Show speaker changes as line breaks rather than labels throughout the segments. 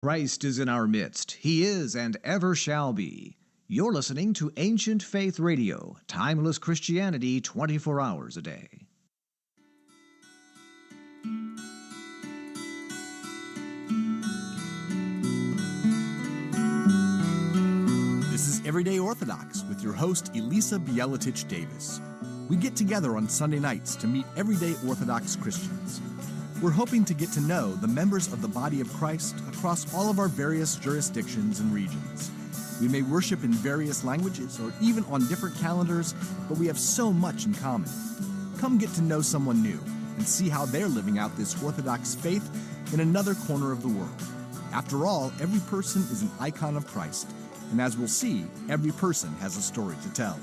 Christ is in our midst. He is and ever shall be. You're listening to Ancient Faith Radio, timeless Christianity 24 hours a day.
This is Everyday Orthodox with your host, Elisa Bielatich Davis. We get together on Sunday nights to meet everyday Orthodox Christians. We're hoping to get to know the members of the body of Christ across all of our various jurisdictions and regions. We may worship in various languages or even on different calendars, but we have so much in common. Come get to know someone new and see how they're living out this Orthodox faith in another corner of the world. After all, every person is an icon of Christ, and as we'll see, every person has a story to tell.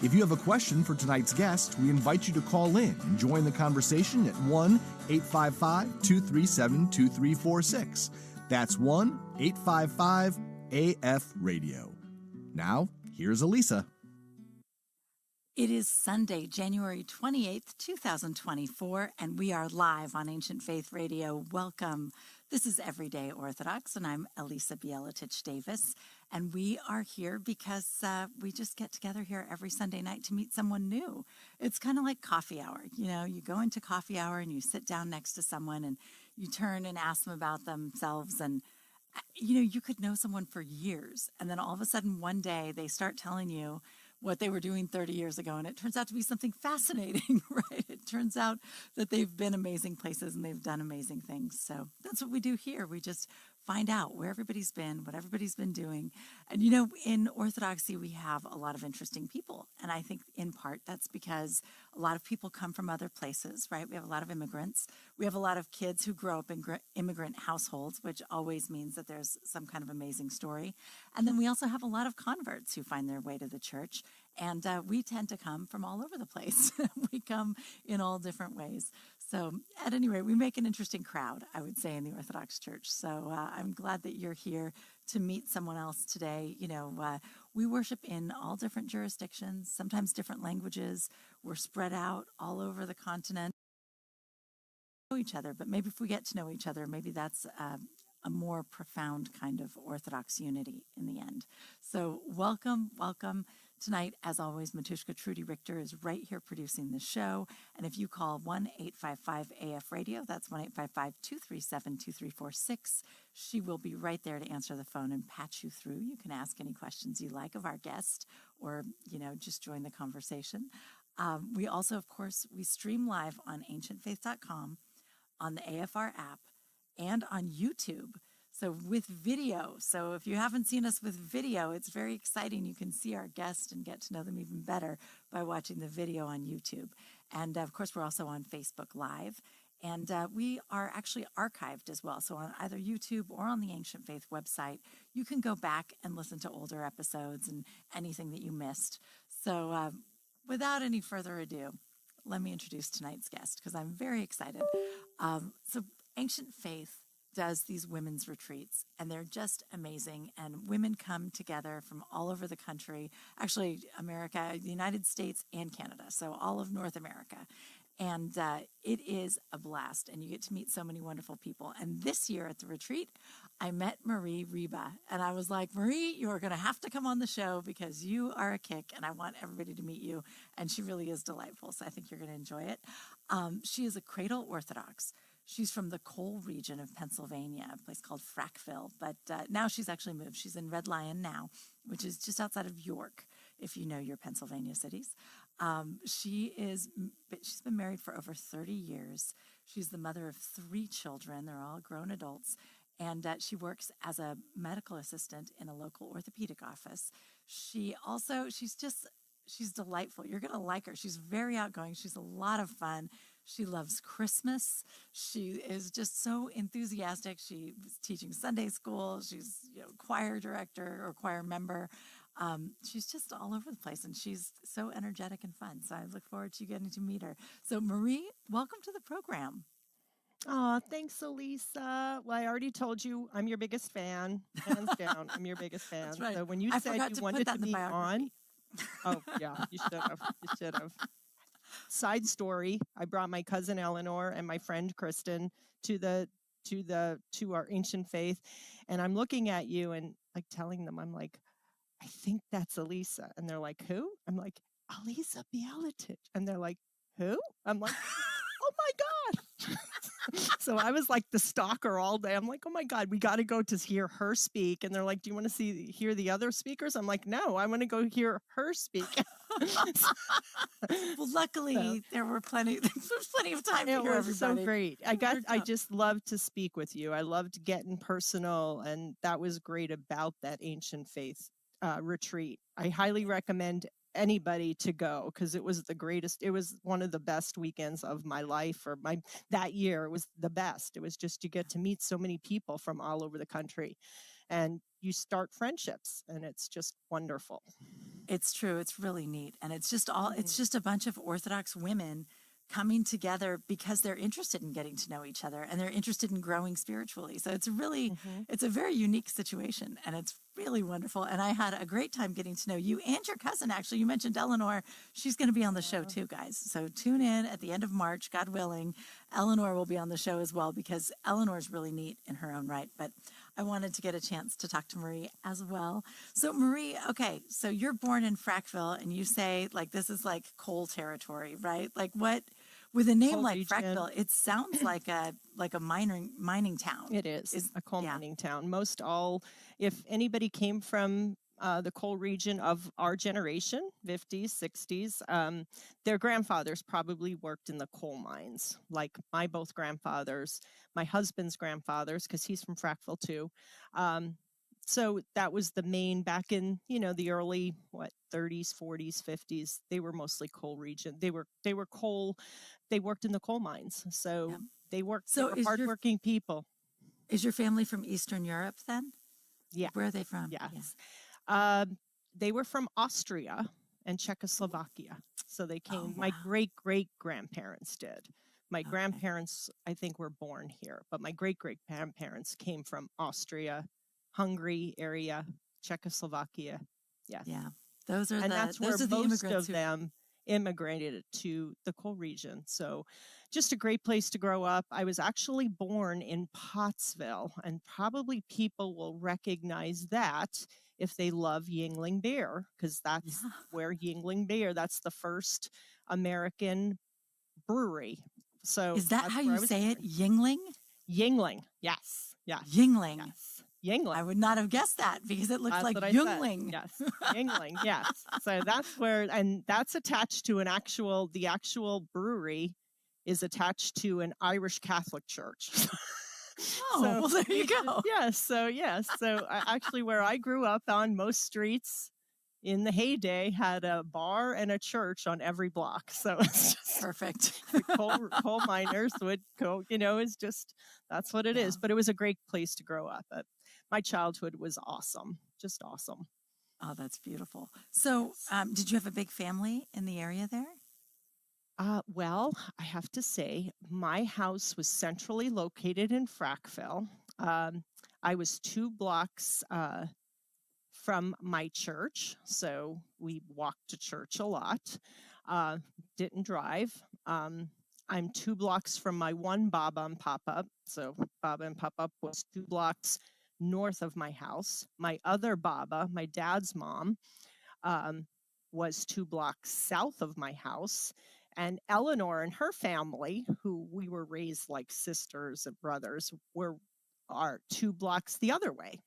If you have a question for tonight's guest, we invite you to call in and join the conversation at 1-855-237-2346. That's 1-855-AF-RADIO. Now, here's Elisa.
It is Sunday, January 28th, 2024, and we are live on Ancient Faith Radio. Welcome. This is Everyday Orthodox, and I'm Elisa Bielatich Davis, and we are here because we just get together here every Sunday night to meet someone new. It's kind of like coffee hour. You know, you go into coffee hour and you sit down next to someone and you turn and ask them about themselves, and you know, you could know someone for years, and then all of a sudden one day they start telling you what they were doing 30 years ago, and it turns out to be something fascinating, right? It turns out that they've been amazing places and they've done amazing things. So that's what we do here. We just find out where everybody's been, what everybody's been doing. And, you know, in Orthodoxy, we have a lot of interesting people. And I think in part that's because a lot of people come from other places, right? We have a lot of immigrants. We have a lot of kids who grow up in immigrant households, which always means that there's some kind of amazing story. And then we also have a lot of converts who find their way to the church. And we tend to come from all over the place. We come in all different ways. So at any rate, we make an interesting crowd, I would say, in the Orthodox Church. So I'm glad that you're here to meet someone else today. You know, we worship in all different jurisdictions, sometimes different languages. We're spread out all over the continent. Know each other, but maybe if we get to know each other, maybe that's a more profound kind of Orthodox unity in the end. So welcome. Tonight, as always, Matushka Trudy Richter is right here producing the show. And if you call 1-855-AF-RADIO, that's 1-855-237-2346, she will be right there to answer the phone and patch you through. You can ask any questions you like of our guest or, you know, just join the conversation. We also, of course, we stream live on ancientfaith.com, on the AFR app, and on YouTube. So with video. So if you haven't seen us with video, it's very exciting. You can see our guests and get to know them even better by watching the video on YouTube. And of course, we're also on Facebook Live. And we are actually archived as well. So on either YouTube or on the Ancient Faith website, you can go back and listen to older episodes and anything that you missed. So without any further ado, let me introduce tonight's guest because I'm very excited. So Ancient Faith does these women's retreats, and they're just amazing. And women come together from all over the country, actually America, the United States, and Canada, so all of North America. And it is a blast, and you get to meet so many wonderful people. And this year at the retreat, I met Reba, and I was like, Marie, you're going to have to come on the show because you are a kick, and I want everybody to meet you. And she really is delightful, so I think you're going to enjoy it. She is a cradle Orthodox. She's from the coal region of Pennsylvania, a place called Frackville, but now she's actually moved. She's in Red Lion now, which is just outside of York, if you know your Pennsylvania cities. She's been married for over 30 years. She's the mother of 3 children. They're all grown adults. And she works as a medical assistant in a local orthopedic office. She's delightful. You're going to like her. She's very outgoing. She's a lot of fun. She loves Christmas. She is just so enthusiastic. She was teaching Sunday school. She's choir director or choir member. She's just all over the place, and she's so energetic and fun. So I look forward to you getting to meet her. So Marie, welcome to the program.
Oh, thanks, Elisa. Well, I already told you I'm your biggest fan. Hands down, I'm your biggest fan.
That's right.
So when you said you wanted to be on, oh yeah, you should have. You should have. Side story, I brought my cousin Eleanor and my friend Kristen to the to our ancient faith, and I'm looking at you and like telling them, I'm like, I think that's Elisa. And they're like, who? I'm like, Elisa Bialitich. And they're like, who? I'm like, oh my God. So I was like the stalker all day. I'm like, oh my God, we got to go to hear her speak. And they're like, do you want to hear the other speakers? I'm like, no, I want to go hear her speak.
Well, luckily there was plenty of time to
It
hear
was
everybody.
so great. I just loved to speak with you. I loved getting personal, and that was great about that ancient faith retreat. I highly recommend anybody to go, because it was the greatest. It was one of the best weekends of my life, or that year. It was the best. It was just, you get to meet so many people from all over the country, and you start friendships, and it's just wonderful.
It's true. It's really neat. And it's just it's just a bunch of Orthodox women coming together because they're interested in getting to know each other, and they're interested in growing spiritually. So it's really, it's a very unique situation, and it's really wonderful. And I had a great time getting to know you and your cousin. Actually, you mentioned Eleanor. She's going to be on the show too, guys. So tune in at the end of March, God willing. Eleanor will be on the show as well, because Eleanor's really neat in her own right. But I wanted to get a chance to talk to Marie as well. So Marie, okay, so you're born in Frackville, and you say like this is like coal territory, right? Like what, with a name
Coal
like
region.
Frackville, it sounds like a mining town.
It is a coal
yeah.
mining town. If anybody came from the coal region of our generation, 50s, 60s, their grandfathers probably worked in the coal mines, like my both grandfathers, my husband's grandfathers, because he's from Frackville too. So that was the main, back in, the early, 30s, 40s, 50s, they were mostly coal region. They were coal, they worked in the coal mines. So
Yeah.
they were
is
hardworking people.
Is your family from Eastern Europe then?
Yeah.
Where are they from?
Yes. They were from Austria and Czechoslovakia. So they came,
wow.
my great-great-grandparents did. My grandparents, I think, were born here, but my great-great-grandparents came from Austria, Hungary area, Czechoslovakia. Yes.
Yeah. Those are
that's where
the
most
immigrants
of them immigrated to the coal region. So just a great place to grow up. I was actually born in Pottsville, and probably people will recognize that if they love Yuengling beer, because that's where Yuengling beer, that's the first American brewery. So
is that how you say it? Yuengling?
Yuengling, yes. Yes.
Yuengling.
Yes. Yuengling.
I would not have guessed that, because it looks like Yuengling.
Yes, Yuengling, yes. So that's where, and that's attached to the actual brewery is attached to an Irish Catholic church.
Well, there you go.
Yes, so actually where I grew up on, most streets in the heyday had a bar and a church on every block. So it's just
perfect.
The coal miners would go, it's just, that's what it is. But it was a great place to grow up. My childhood was awesome, just awesome.
Oh, that's beautiful. So did you have a big family in the area there?
Well, I have to say, my house was centrally located in Frackville. I was 2 blocks from my church, so we walked to church a lot. Didn't drive. I'm 2 blocks from my one Baba and Papa. So Baba and Papa was 2 blocks north of my house. My other Baba, my dad's mom, was 2 blocks south of my house. And Eleanor and her family, who we were raised like sisters and brothers, are 2 blocks the other way.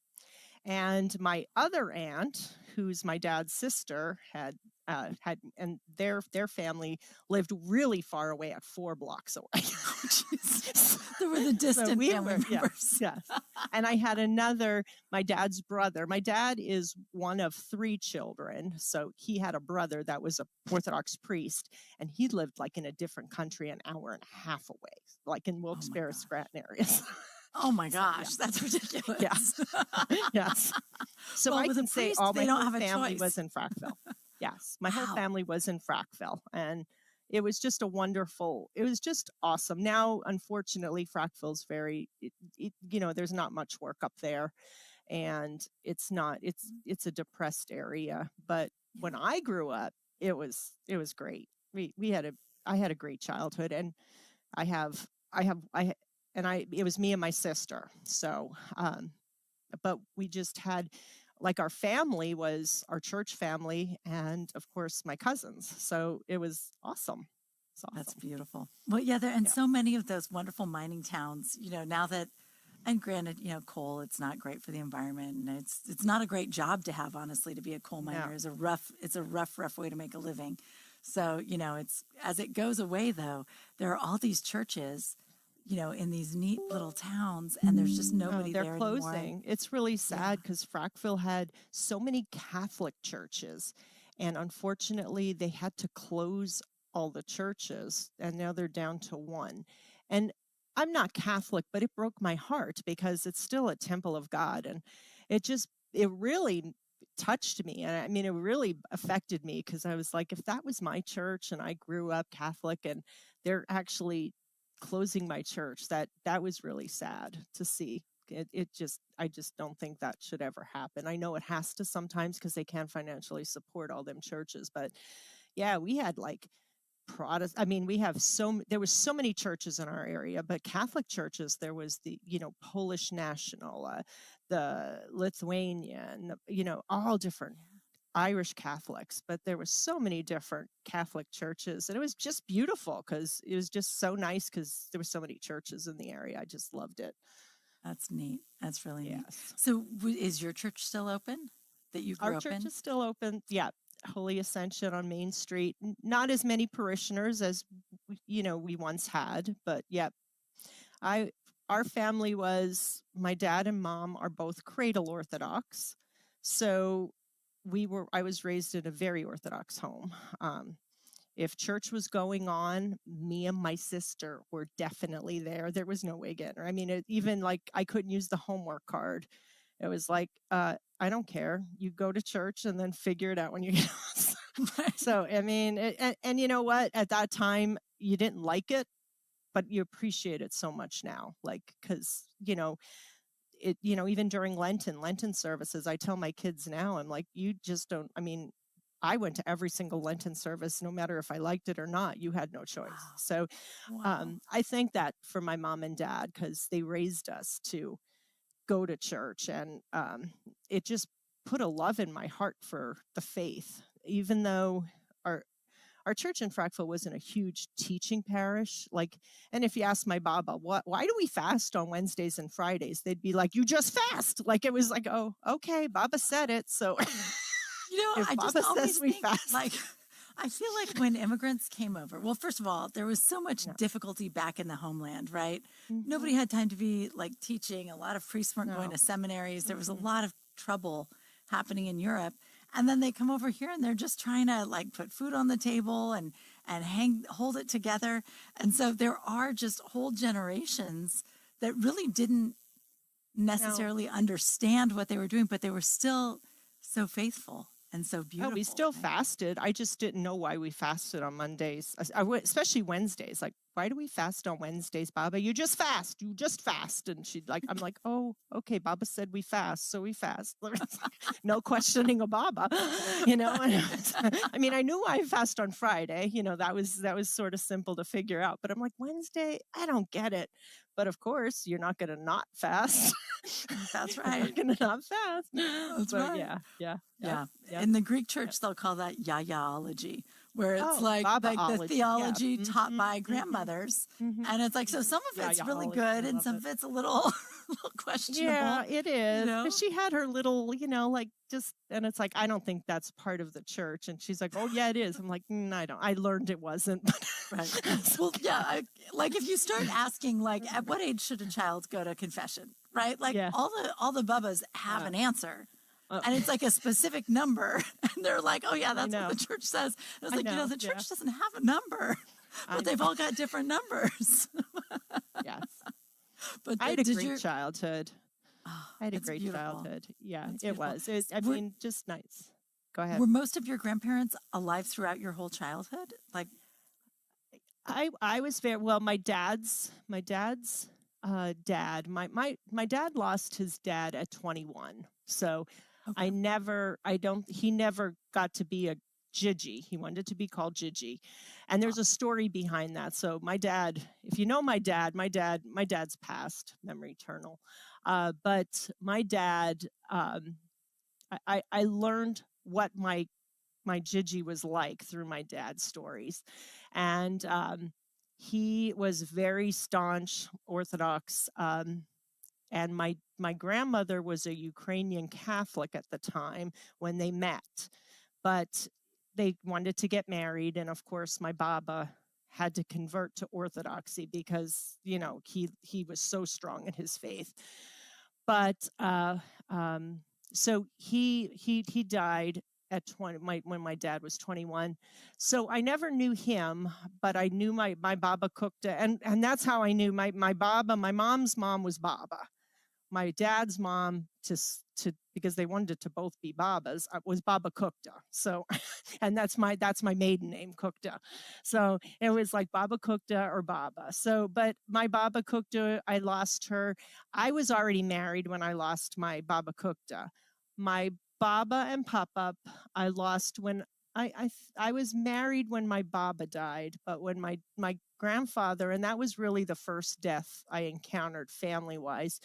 And my other aunt, who's my dad's sister, had and their family lived really far away at 4 blocks away.
There were the distant family members.
Yes. And I had my dad's brother. My dad is one of 3 children. So he had a brother that was an Orthodox priest, and he lived like in a different country, an hour and a half away, like in Wilkes-Barre, Scranton areas.
Oh my gosh, that's ridiculous.
Yes. Yes. So I can say all my whole family was in Frackville. Yes. My whole family was in Frackville. And it was just it was just awesome. Now, unfortunately, Frackville's there's not much work up there. And it's a depressed area. But when I grew up, it was great. I had a great childhood, and I it was me and my sister. So, but we just had, like, our family was our church family, and of course my cousins. So it was awesome. It's awesome.
That's beautiful. Well, yeah, so many of those wonderful mining towns, now that, and granted, coal, it's not great for the environment, and it's not a great job to have, honestly. To be a coal miner is it's a rough way to make a living. So, it's, as it goes away, though, there are all these churches, in these neat little towns, and there's just nobody there anymore.
They're closing. It's really sad because Frackville had so many Catholic churches, and unfortunately they had to close all the churches, and now they're down to one. And I'm not Catholic, but it broke my heart because it's still a temple of God, and it really touched me. And I mean, it really affected me because I was like, if that was my church and I grew up Catholic and they're actually closing my church, that was really sad to see. I just don't think that should ever happen. I know it has to sometimes because they can't financially support all them churches, but yeah, we had like Protestant. I mean, there was so many churches in our area, but Catholic churches, there was the, Polish National, the Lithuanian, all different Irish Catholics, but there were so many different Catholic churches, and it was just beautiful because it was just so nice because there were so many churches in the area. I just loved it.
That's neat. That's really neat. So is your church still open that you grew up in?
Our church is still open. Yeah. Holy Ascension on Main Street. Not as many parishioners as, we once had, but yeah. Our family my dad and mom are both cradle Orthodox. So I was raised in a very Orthodox home. If church was going on, me and my sister were definitely there. There was no way getting her. I mean, even like I couldn't use the homework card. It was like, I don't care. You go to church and then figure it out when you get home. So, I mean, and you know what? At that time, you didn't like it, but you appreciate it so much now. Like, because, even during Lenten services, I tell my kids now, I'm like, you just don't, I mean, I went to every single Lenten service, no matter if I liked it or not. You had no choice. Wow. So I thank that for my mom and dad because they raised us to go to church, and it just put a love in my heart for the faith. Even though our church in Frackville wasn't a huge teaching parish, and if you ask my Baba, why do we fast on Wednesdays and Fridays? They'd be like, you just fast. Like, it was like, oh, okay, Baba said it. So, if
I
Baba
just always
says we
think,
fast.
I feel like when immigrants came over, well, first of all, there was so much difficulty back in the homeland, right? Mm-hmm. Nobody had time to be teaching. A lot of priests weren't going to seminaries. There was a lot of trouble happening in Europe. And then they come over here and they're just trying to put food on the table and hold it together. And so there are just whole generations that really didn't necessarily understand what they were doing, but they were still so faithful and so beautiful.
Oh, we still fasted. I just didn't know why we fasted on Mondays, especially Wednesdays. Like, why do we fast on Wednesdays, Baba? You just fast. You just fast. And I'm like, oh, okay, Baba said we fast, so we fast. No questioning a Baba, I mean, I knew I fast on Friday. That was sort of simple to figure out. But I'm like, Wednesday, I don't get it. But of course, you're not going to not fast.
That's right.
You're going to not fast.
That's right.
Yeah.
In the Greek church, they'll call that yayaology, where it's the theology taught by grandmothers. Mm-hmm. And it's like, so some of it's really good and some of it's a little questionable.
Yeah, it is. But she had her little, and it's like, I don't think that's part of the church. And she's like, oh, yeah, it is. I'm like, I don't. I learned it wasn't.
Right. Well, yeah. If you start asking, at what age should a child go to confession, right? All the Bubbas have an answer. And it's a specific number. And they're like, oh, yeah, that's what the church says. And I was the church doesn't have a number. But they've all got different numbers.
Yes.
But
I had a great childhood. I had a great childhood. Yeah, it was. Just nice. Go ahead.
Were most of your grandparents alive throughout your whole childhood?
I was very well. My dad's dad. My dad lost his dad at 21. So he never got to be a Gigi. He wanted to be called Gigi. And there's a story behind that. So my dad, if you know my dad's passed, memory eternal. But my dad, I learned what my Gigi was like through my dad's stories. And he was very staunch Orthodox. And my grandmother was a Ukrainian Catholic at the time when they met. But they wanted to get married. And of course, my Baba had to convert to Orthodoxy because, he was so strong in his faith. But so he died at 20 when my dad was 21. So I never knew him, but I knew my Baba Kukta, and that's how I knew my Baba. My mom's mom was Baba. My dad's mom, to because they wanted to both be Babas, was Baba Kukta. So, and that's my maiden name, Kukta. So it was like Baba Kukta or Baba. So, but my Baba Kukta, I lost her. I was already married when I lost my Baba Kukta. My Baba and Papa, I lost when I was married when my Baba died, but when my grandfather, and that was really the first death I encountered family-wise,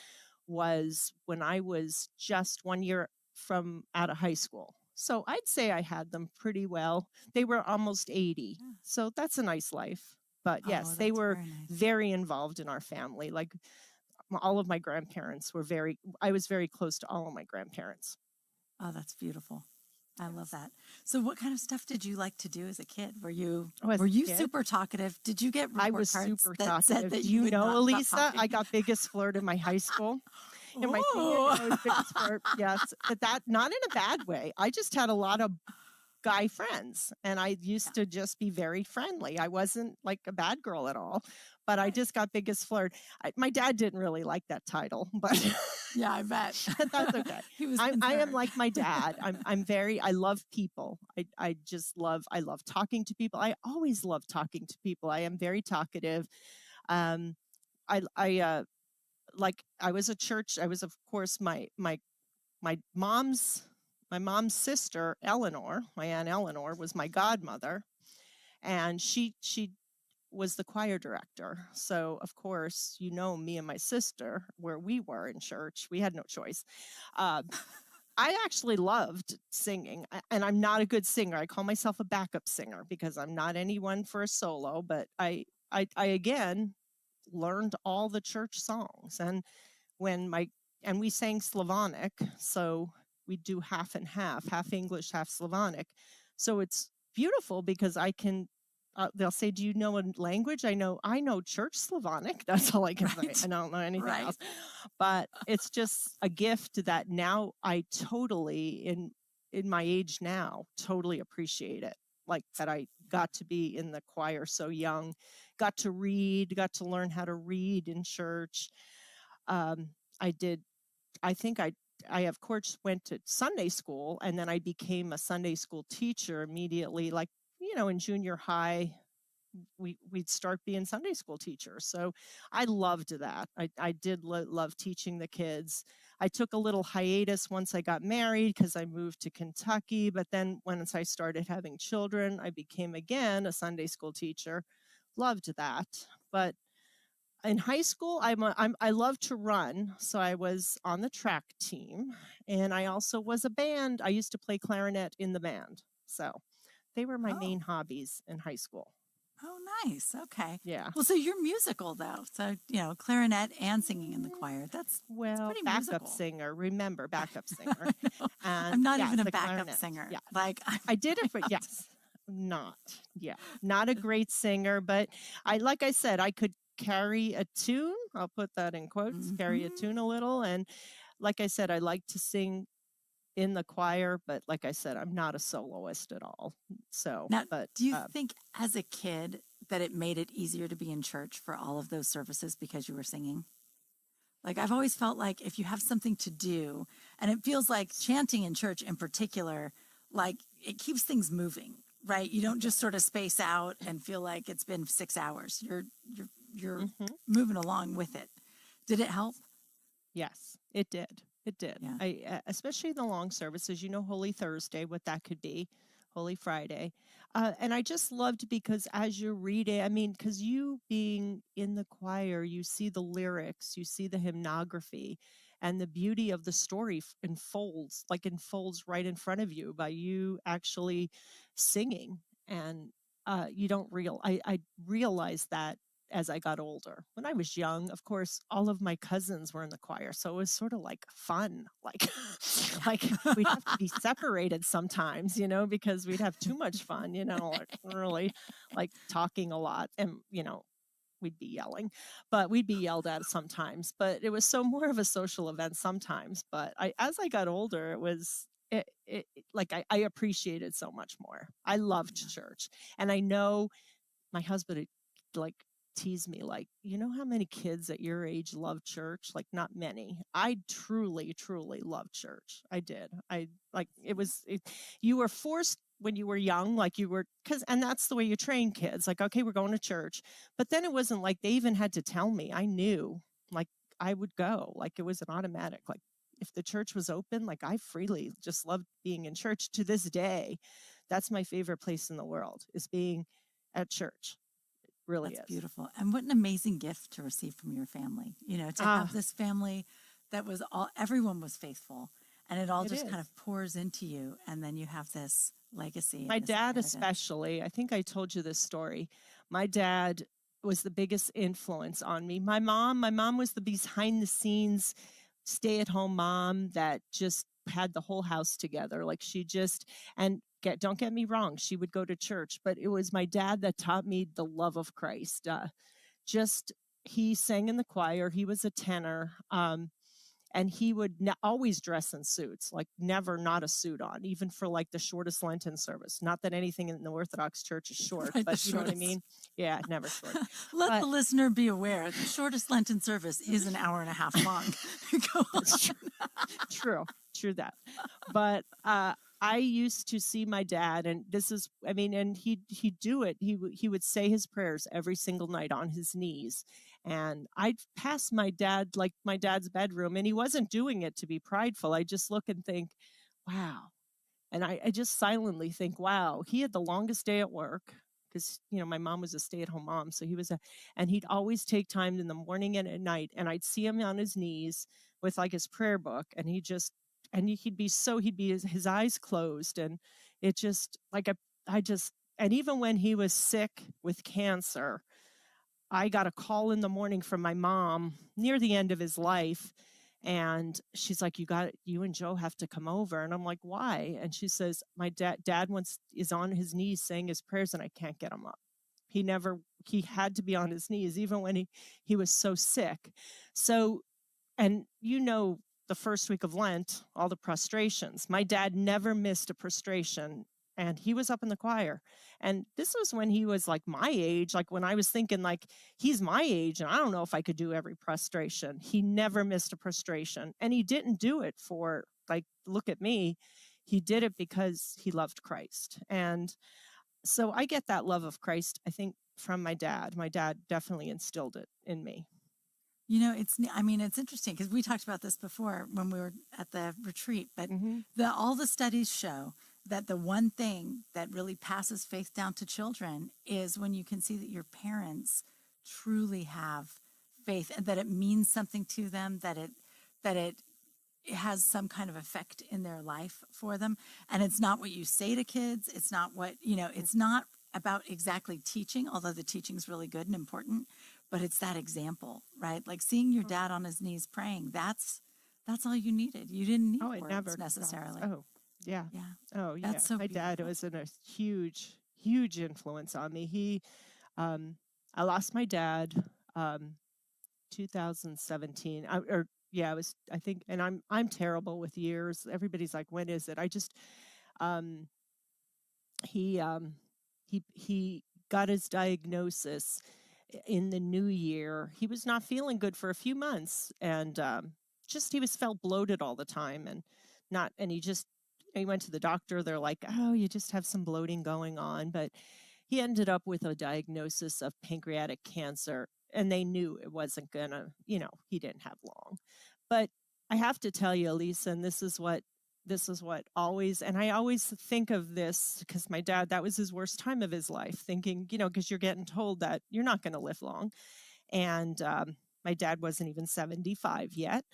was when I was just 1 year from out of high school. So I'd say I had them pretty well. They were almost 80.
Yeah.
So that's a nice life. But yes, they were very involved in our family. Like all of my grandparents I was very close to all of my grandparents.
Oh, that's beautiful. I love that. So what kind of stuff did you like to do as a kid? Were you super talkative? Did you get report cards
super
that
talkative.
said that you
Elisa, I got biggest flirt in my high school. In my senior year, I was biggest flirt. Yes, but that not in a bad way. I just had a lot of guy friends, and I used to just be very friendly. I wasn't like a bad girl at all, but I just got biggest flirt. My dad didn't really like that title, but
yeah, I bet
that's okay. I am like my dad. I love people. I love talking to people. I always love talking to people. I am very talkative. I was of course my mom's sister, Eleanor, my Aunt Eleanor, was my godmother, and she was the choir director. So of course, me and my sister, where we were in church, we had no choice. I actually loved singing, and I'm not a good singer. I call myself a backup singer because I'm not anyone for a solo, but I again learned all the church songs. And we sang Slavonic, so we do half and half English, half Slavonic. So it's beautiful because I can, they'll say, do you know a language? I know church Slavonic. That's all I can say. I don't know anything else. But it's just a gift that now I totally, in my age now, totally appreciate it. Like that I got to be in the choir so young, got to learn how to read in church. I of course went to Sunday school, and then I became a Sunday school teacher immediately. Like, in junior high, we'd start being Sunday school teachers. So I loved that. I did love teaching the kids. I took a little hiatus once I got married because I moved to Kentucky. But then once I started having children, I became again a Sunday school teacher. Loved that. But in high school, I love to run. So I was on the track team, and I also was a band. I used to play clarinet in the band. So they were my main hobbies in high school.
Oh, nice. Okay.
Yeah.
Well, so you're musical though. So, clarinet and singing in the choir. That's pretty
backup
musical.
Singer. Remember, backup singer. And
I'm not even a backup clarinet. Singer.
Yeah.
Like
I did it for not a great singer, but like I said, I could carry a tune. I'll put that in quotes. Carry a tune a little, and like I said, I like to sing in the choir, but like I said, I'm not a soloist at all. So
now, do you think as a kid that it made it easier to be in church for all of those services because you were singing? Like, I've always felt like if you have something to do, and it feels like chanting in church in particular, like it keeps things moving, right? You don't just sort of space out and feel like it's been 6 hours. You're moving along with it. Did it help?
Yes, it did. It did.
Yeah.
I especially the long services, Holy Thursday, what that could be. Holy Friday. And I just loved because as you're reading, I mean, because you being in the choir, you see the lyrics, you see the hymnography, and the beauty of the story unfolds right in front of you by you actually singing. And you don't I realized that as I got older. When I was young, of course, all of my cousins were in the choir, so it was sort of like fun, like like we'd have to be separated sometimes, because we'd have too much fun, like really like talking a lot, and we'd be yelling, but we'd be yelled at sometimes. But it was so more of a social event sometimes. But as I got older, it was like I appreciated so much more. I loved church, and I know my husband like tease me like, how many kids at your age love church? Like, not many. I truly loved church. I did. I like you were forced when you were young, like you were, and that's the way you train kids, like, okay, we're going to church. But then it wasn't like they even had to tell me. I knew, like, I would go, like it was an automatic, like if the church was open, like I freely just loved being in church. To this day, that's my favorite place in the world, is being at church. Really
That's
is
beautiful. And what an amazing gift to receive from your family, to have this family that was everyone was faithful, and it all just kind of pours into you. And then you have this legacy.
My dad, especially, I think I told you this story. My dad was the biggest influence on me. My mom was the behind the scenes stay-at-home mom that just had the whole house together. Like she just, and don't get me wrong, she would go to church, but it was my dad that taught me the love of Christ. He sang in the choir. He was a tenor. And he would always dress in suits, like never not a suit on, even for like the shortest Lenten service. Not that anything in the Orthodox Church is short, right, but you know what I mean? Yeah, never short.
Let the listener be aware, the shortest Lenten service is an hour and a half long. Go on.
True that. But I used to see my dad, and and he'd do it. He would say his prayers every single night on his knees. And I'd pass my dad's bedroom, and he wasn't doing it to be prideful. I just look and think, wow. And I just silently think, wow, he had the longest day at work because, my mom was a stay-at-home mom. So and he'd always take time in the morning and at night. And I'd see him on his knees with like his prayer book, and he'd be his eyes closed. And it just like, and even when he was sick with cancer, I got a call in the morning from my mom near the end of his life. And she's like, you and Joe have to come over. And I'm like, why? And she says, my dad is on his knees saying his prayers, and I can't get him up. He had to be on his knees, even when he was so sick. So, and the first week of Lent, all the prostrations, my dad never missed a prostration, and he was up in the choir. And this was when he was like my age, like when I was thinking like, he's my age and I don't know if I could do every prostration. He never missed a prostration, and he didn't do it for like, look at me. He did it because he loved Christ. And so I get that love of Christ, I think, from my dad. My dad definitely instilled it in me.
It's interesting because we talked about this before when we were at the retreat, but all the studies show that the one thing that really passes faith down to children is when you can see that your parents truly have faith and that it means something to them, that it has some kind of effect in their life for them. And it's not what you say to kids. It's not what, it's not about exactly teaching, although the teaching is really good and important, but it's that example, right? Like seeing your dad on his knees praying, that's all you needed. You didn't need words necessarily.
Oh, yeah.
Yeah.
Oh, yeah.
That's so
my
beautiful.
dad was a huge influence on me. I lost my dad 2017. I think, and I'm terrible with years. Everybody's like, when is it? I just he got his diagnosis in the new year. He was not feeling good for a few months, and he felt bloated all the time, and he went to the doctor. They're like, oh, you just have some bloating going on. But he ended up with a diagnosis of pancreatic cancer, and they knew it wasn't gonna, he didn't have long. But I have to tell you, Elisa, and this is what this is what always, and I always think of this because my dad, that was his worst time of his life, thinking, because you're getting told that you're not going to live long. And my dad wasn't even 75 yet.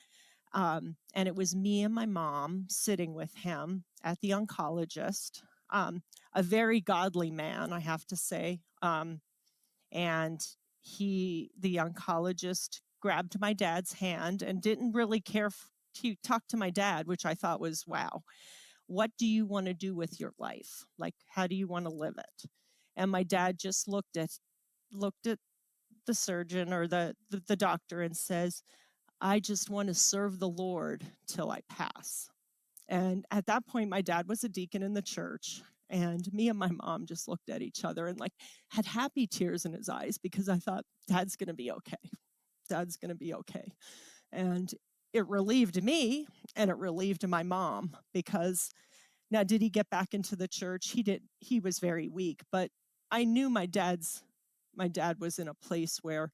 And it was me and my mom sitting with him at the oncologist, a very godly man, I have to say. And the oncologist grabbed my dad's hand and didn't really care to talk to my dad, which I thought was, wow, what do you want to do with your life? Like, how do you want to live it? And my dad just looked at the surgeon or the doctor and says, I just want to serve the Lord till I pass. And at that point, my dad was a deacon in the church. And me and my mom just looked at each other and had happy tears in his eyes, because I thought, Dad's going to be okay. Dad's going to be okay. And it relieved me and it relieved my mom, because now, did he get back into the church? He did. He was very weak, but I knew my dad was in a place where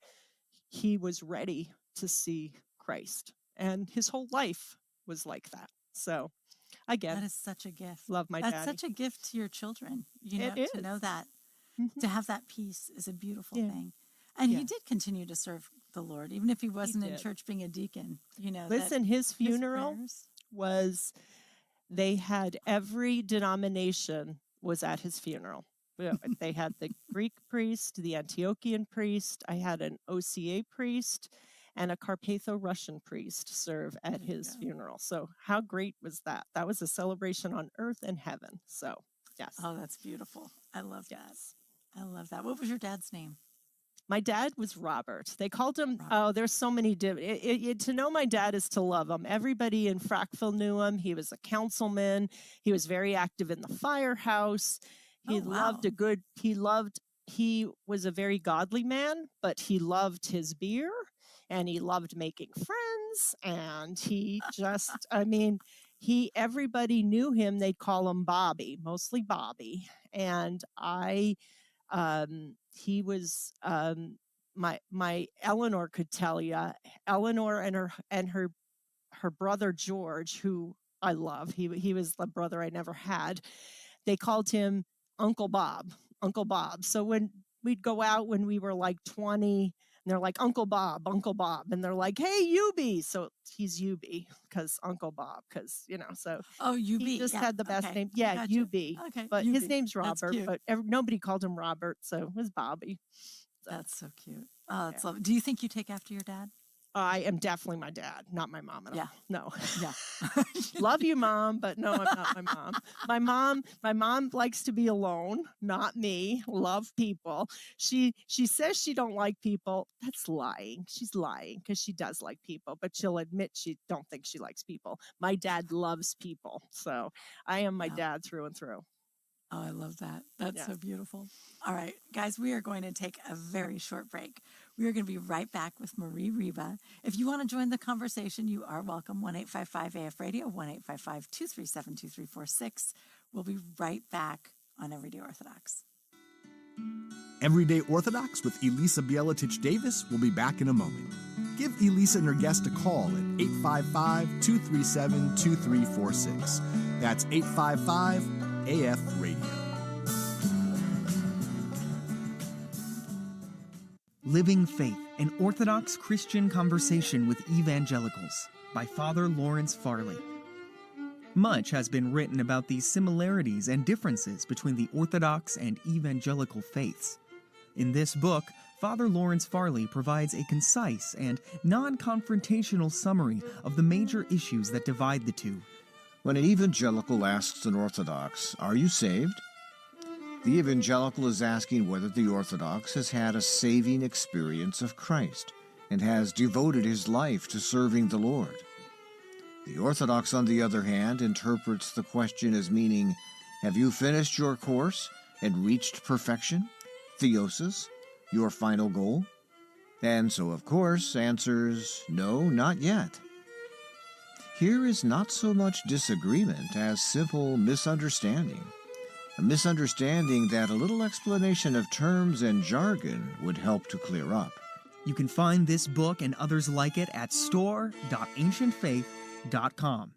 he was ready to see Christ, and his whole life was like that. So again,
that is such a gift.
Love my dad.
That's such a gift to your children. To know that, to have that peace is a beautiful thing. And he did continue to serve the Lord, even if he wasn't in church being a deacon.
Listen, his funeral was, they had every denomination was at his funeral. They had the Greek priest, the Antiochian priest. I had an OCA priest and a Carpatho-Russian priest serve at his funeral. So how great was that? That was a celebration on earth and heaven. So, yes.
Oh, that's beautiful. I love that. I love that. What was your dad's name?
My dad was Robert. They called him, there's so many to know my dad is to love him. Everybody in Frackville knew him. He was a councilman. He was very active in the firehouse. He he was a very godly man, but he loved his beer and he loved making friends. And he just, everybody knew him. They'd call him Bobby, mostly Bobby. And he was, my Eleanor could tell you, Eleanor and her brother George, who I love. He was the brother I never had. They called him Uncle Bob. So when we'd go out when we were like 20, and they're like, Uncle Bob. And they're like, hey, Yubi. So he's Yubi because Uncle Bob, because, so.
Oh, Yubi.
He just had the best name. Yeah, Yubi.
Okay.
But
Yubi.
his name's Robert, but nobody called him Robert. So it was Bobby. So.
That's so cute. Oh, that's lovely. Do you think you take after your dad?
I am definitely my dad, not my mom at all. No.
Yeah.
Love you, Mom, but no, I'm not my mom. My mom likes to be alone, not me. Love people. She says she don't like people. That's lying. She's lying because she does like people, but she'll admit she don't think she likes people. My dad loves people. So I am my dad through and through.
Oh, I love that. That's so beautiful. All right, guys, we are going to take a very short break. We are going to be right back with Marie Reba. If you want to join the conversation, you are welcome. 1-855-AF-RADIO, 1-855-237-2346. We'll be right back on Everyday Orthodox.
Everyday Orthodox with Elisa Bielatich Davis will be back in a moment. Give Elisa and her guest a call at 855-237-2346. That's 855-AF-RADIO.
Living Faith, an Orthodox Christian conversation with evangelicals by Father Lawrence Farley. Much has been written about the similarities and differences between the Orthodox and evangelical faiths. In this book, Father Lawrence Farley provides a concise and non-confrontational summary of the major issues that divide the two.
When an evangelical asks an Orthodox, "Are you saved?" the evangelical is asking whether the Orthodox has had a saving experience of Christ and has devoted his life to serving the Lord. The Orthodox, on the other hand, interprets the question as meaning, "Have you finished your course and reached perfection, theosis, your final goal?" And so, of course, answers, "No, not yet." Here is not so much disagreement as simple misunderstanding. A misunderstanding that a little explanation of terms and jargon would help to clear up.
You can find this book and others like it at store.ancientfaith.com.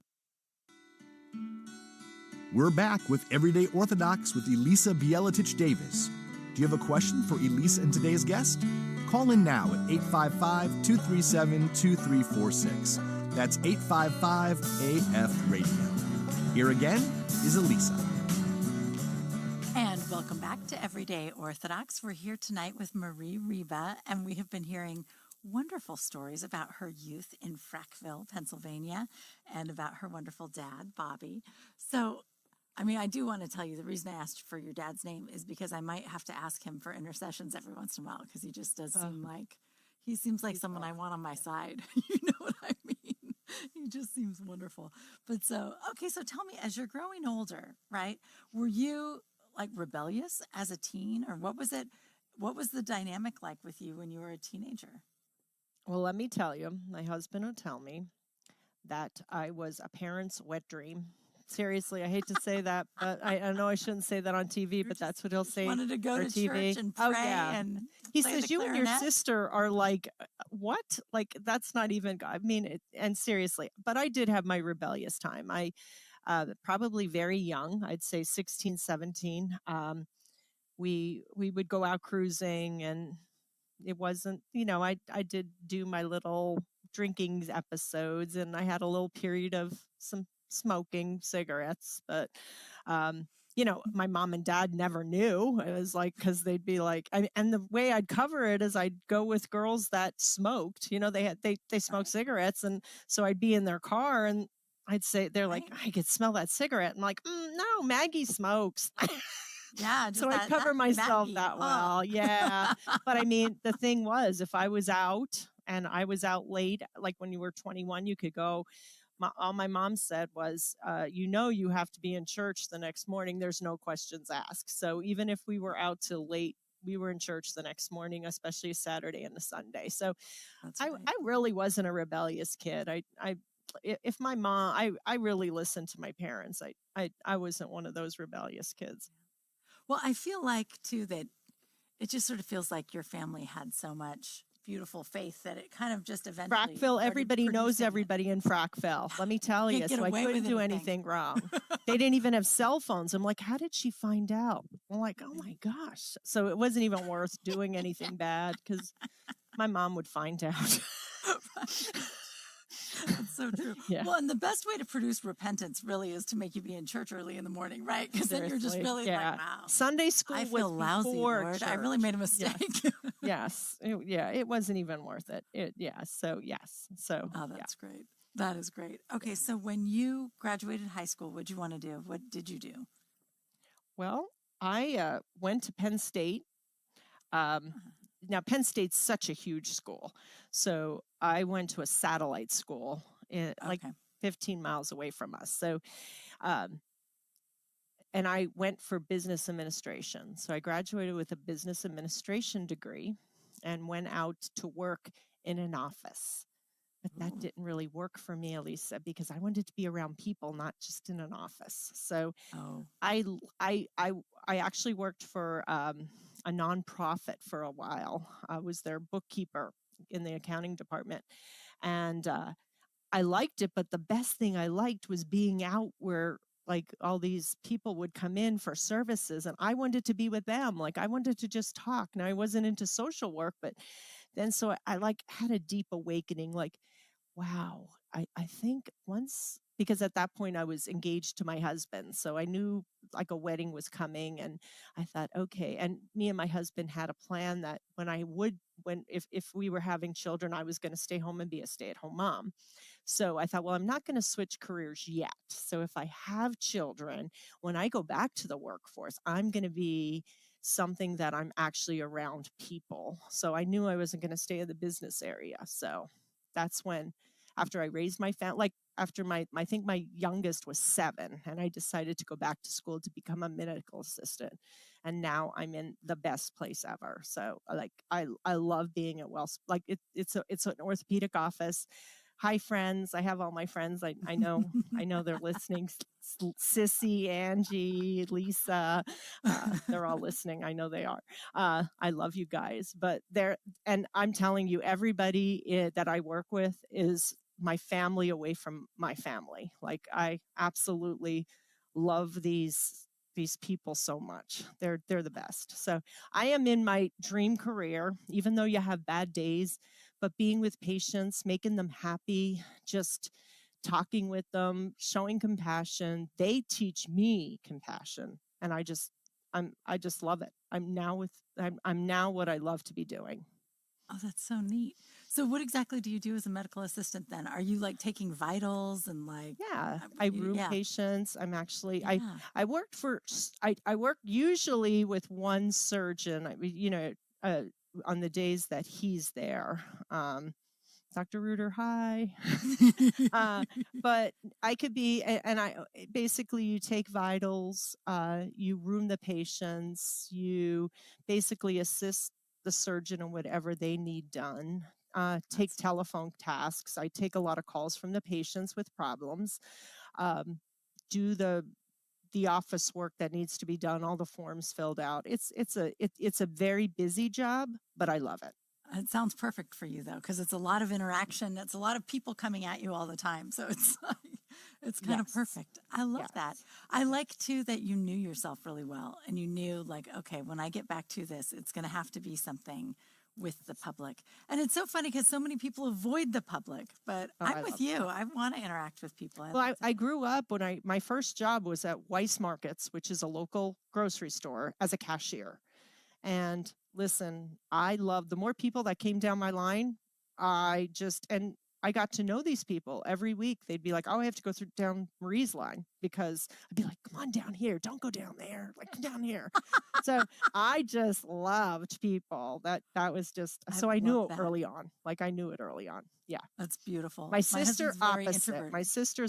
We're back with Everyday Orthodox with Elisa Bielatich Davis. Do you have a question for Elisa and today's guest? Call in now at 855-237-2346. That's 855-AF-RADIO. Here again is Elisa.
And welcome back to Everyday Orthodox. We're here tonight with Marie Reba, and we have been hearing wonderful stories about her youth in Frackville, Pennsylvania, and about her wonderful dad, Bobby. So, I do want to tell you the reason I asked for your dad's name is because I might have to ask him for intercessions every once in a while, because he just does seems like someone I want on my side. You know what I mean? He just seems wonderful. But so tell me, as you're growing older, right, were you like rebellious as a teen, or what was it? What was the dynamic like with you when you were a teenager?
Well, let me tell you, my husband will tell me that I was a parent's wet dream. Seriously, I hate to say that, but I know I shouldn't say that on TV, but that's what he'll say.
Wanted to go to
TV.
church and pray and
he
play
says
the
you and your
clarinet?
sister are like, what? Like, that's not even, and seriously, but I did have my rebellious time. I probably very young, I'd say 16, 17. We would go out cruising, and it wasn't, I did do my little drinking episodes, and I had a little period of some smoking cigarettes, but my mom and dad never knew. It was like, because they'd be like, and the way I'd cover it is I'd go with girls that smoked. They smoked cigarettes, and so I'd be in their car, and I'd say, they're like, I could smell that cigarette. I'm like, no, Maggie smokes.
Yeah,
so I cover myself
Maggie.
that well. Yeah. But the thing was, if I was out and I was out late, like when you were 21, you could go. All my mom said was, you have to be in church the next morning. There's no questions asked. So even if we were out till late, we were in church the next morning, especially a Saturday and a Sunday. So I really wasn't a rebellious kid. If my mom, I really listened to my parents. I wasn't one of those rebellious kids.
Well, I feel like, too, that it just sort of feels like your family had so much beautiful faith that it kind of just eventually...
Frackville, everybody knows everybody in Frackville. Let me tell you. So I couldn't do anything wrong. They didn't even have cell phones. I'm like, how did she find out? I'm like, oh my gosh. So it wasn't even worth doing anything bad, because my mom would find out.
That's so true. Yeah. Well, and the best way to produce repentance really is to make you be in church early in the morning, right? Because then you're just really like, wow.
Sunday school
I feel lousy, Lord. Church. I really made a mistake.
Yes. It wasn't even worth it. So, yes. So,
oh, that's great. That is great. Okay, so when you graduated high school, what did you want to do? What did you do?
Well, I went to Penn State. Now, Penn State's such a huge school. So I went to a satellite school like 15 miles away from us. So, and I went for business administration. So I graduated with a business administration degree and went out to work in an office. But that didn't really work for me, Elisa, because I wanted to be around people, not just in an office. So I actually worked for a nonprofit for a while. I was their bookkeeper in the accounting department. And I liked it, but the best thing I liked was being out where like all these people would come in for services, and I wanted to be with them. Like I wanted to just talk. Now I wasn't into social work, but then so I like had a deep awakening, like, wow, I think once, because at that point I was engaged to my husband. So I knew like a wedding was coming, and I thought, okay. And me and my husband had a plan that if we were having children, I was going to stay home and be a stay-at-home mom. So I thought, well, I'm not going to switch careers yet. So if I have children, when I go back to the workforce, I'm going to be something that I'm actually around people. So I knew I wasn't going to stay in the business area. So that's when, after I raised my family, like after I think my youngest was 7, and I decided to go back to school to become a medical assistant. And now I'm in the best place ever. So like, I love being at Wells. Like it's an orthopedic office. Hi, friends. I have all my friends. I know they're listening. Sissy, Angie, Lisa, they're all listening. I know they are. I love you guys. But and I'm telling you, everybody that I work with is my family away from my family. Like I absolutely love these people so much. They're the best. So I am in my dream career, even though you have bad days, but being with patients, making them happy, just talking with them, showing compassion. They teach me compassion, and I just love it. I'm now what I love to be doing.
Oh, that's so neat. So what exactly do you do as a medical assistant then? Are you like taking vitals and like...
Yeah, I room
yeah.
patients. I'm actually,
Yeah.
I work usually with one surgeon, on the days that he's there. Dr. Reuter, hi. But I could be, and I basically, you take vitals, you room the patients, you basically assist the surgeon in whatever they need done. Take telephone tasks. I take a lot of calls from the patients with problems. Do the office work that needs to be done, all the forms filled out. It's a very busy job, but I love it.
It sounds perfect for you though, because it's a lot of interaction. It's a lot of people coming at you all the time. So it's like, it's kind of perfect. I love that. I like too that you knew yourself really well, and you knew like, okay, when I get back to this, it's going to have to be something with the public. And it's so funny because so many people avoid the public, but I'm with you. I want to interact with people.
I grew up when my first job was at Weiss Markets, which is a local grocery store, as a cashier. And listen, I love the more people that came down my line. I got to know these people every week. They'd be like, oh, I have to go down Marie's line, because I'd be like, come on down here. Don't go down there. Like, come down here. So I just loved people. That was just, so I knew it early on. Like, I knew it early on. Yeah.
That's beautiful.
My sister's